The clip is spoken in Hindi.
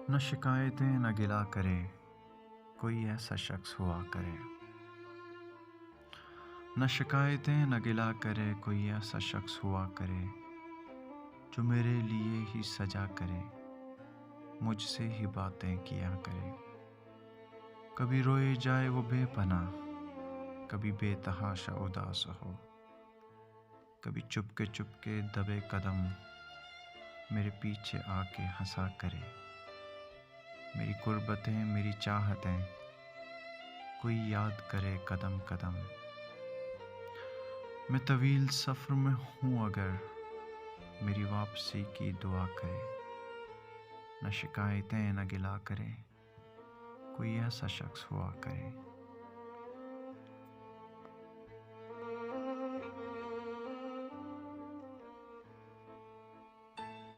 न शिकायतें न गिला करे, कोई ऐसा शख्स हुआ करे। न शिकायतें न गिला करे, कोई ऐसा शख्स हुआ करे, जो मेरे लिए ही सजा करे, मुझसे ही बातें किया करे। कभी रोए जाए वो बेपनाह, कभी बेतहाशा उदास हो, कभी चुपके दबे कदम मेरे पीछे आके हंसा करे। मेरी गुर्बतें मेरी चाहतें कोई याद करे कदम कदम। मैं तवील सफ़र में हूँ अगर मेरी वापसी की दुआ करे। न शिकायतें न गिला करे, कोई ऐसा शख्स हुआ करे।